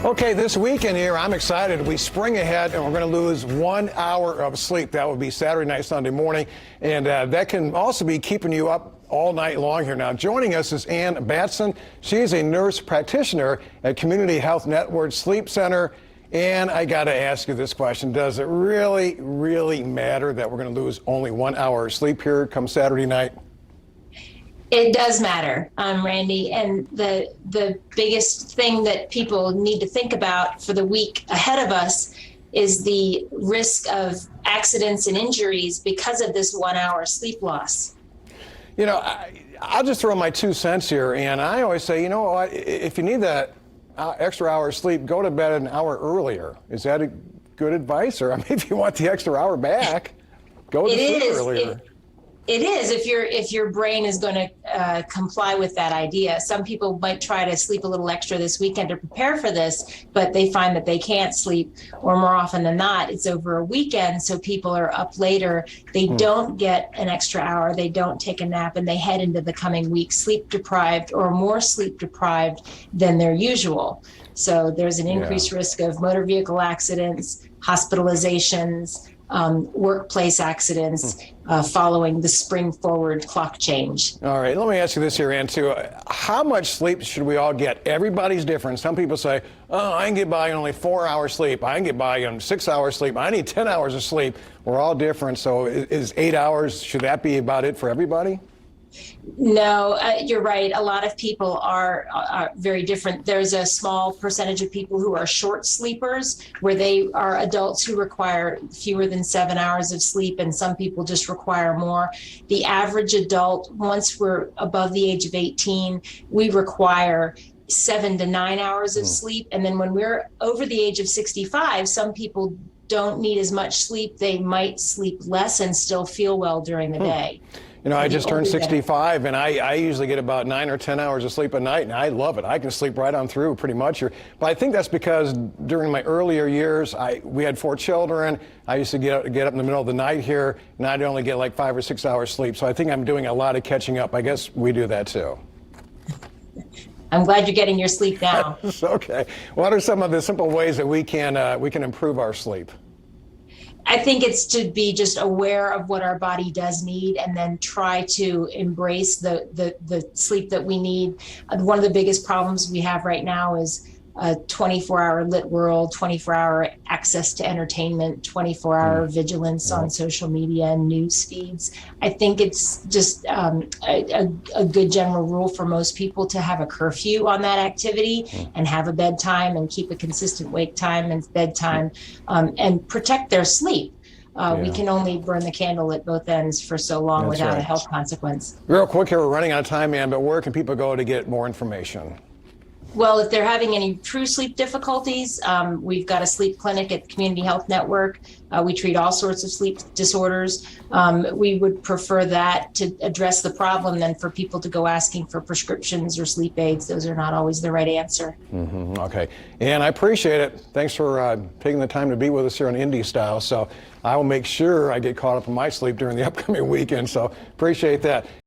Okay, this weekend here, I'm excited. We spring ahead and we're going to lose 1 hour of sleep. That would be Saturday night, Sunday morning. And that can also be keeping you up all night long here. Now, joining us is Ann Batson. She is a nurse practitioner at Community Health Network Sleep Center. And I got to ask you this question. Does it really, really matter that we're going to lose only 1 hour of sleep here come Saturday night? It does matter, Randy, and the biggest thing that people need to think about for the week ahead of us is the risk of accidents and injuries because of this 1 hour sleep loss. You know, I'll just throw my 2 cents here, and I always say, you know what, if you need that extra hour of sleep, go to bed an hour earlier. Is that a good advice? Or I mean, if you want the extra hour back, go to sleep earlier. It is if your brain is going to comply with that idea. Some people might try to sleep a little extra this weekend to prepare for this, but they find that they can't sleep, or more often than not, it's over a weekend, so people are up later. They don't get an extra hour, they don't take a nap, and they head into the coming week sleep deprived or more sleep deprived than their usual. So there's an increased risk of motor vehicle accidents, hospitalizations, workplace accidents following the spring forward clock change. All right, let me ask you this here, Ann, too. How much sleep should we all get? Everybody's different. Some people say, oh, I can get by on only 4 hours sleep. I can get by on 6 hours sleep. I need 10 hours of sleep. We're all different. So is 8 hours, should that be about it for everybody? No, you're right. A lot of people are very different. There's a small percentage of people who are short sleepers, where they are adults who require fewer than 7 hours of sleep, and some people just require more. The average adult, once we're above the age of 18, we require 7 to 9 hours of sleep. And then when we're over the age of 65, some people don't need as much sleep. They might sleep less and still feel well during the day. You know, I just turned 65, and I usually get about 9 or 10 hours of sleep a night, and I love it. I can sleep right on through pretty much. But I think that's because during my earlier years, we had 4 children. I used to get up in the middle of the night here, and I'd only get like 5 or 6 hours sleep. So I think I'm doing a lot of catching up. I guess we do that too. I'm glad you're getting your sleep now. Okay. What are some of the simple ways that we can improve our sleep? I think it's to be just aware of what our body does need, and then try to embrace the sleep that we need. One of the biggest problems we have right now is a 24-hour lit world, 24-hour access to entertainment, 24-hour vigilance on social media and news feeds. I think it's just a good general rule for most people to have a curfew on that activity and have a bedtime and keep a consistent wake time and bedtime, and protect their sleep. We can only burn the candle at both ends for so long without a health consequence. Real quick here, we're running out of time, Ann, but where can people go to get more information? Well, if they're having any true sleep difficulties, we've got a sleep clinic at Community Health Network. We treat all sorts of sleep disorders. We would prefer that to address the problem than for people to go asking for prescriptions or sleep aids. Those are not always the right answer. Okay. And I appreciate it. Thanks for taking the time to be with us here on Indie Style. So I will make sure I get caught up on my sleep during the upcoming weekend. So appreciate that.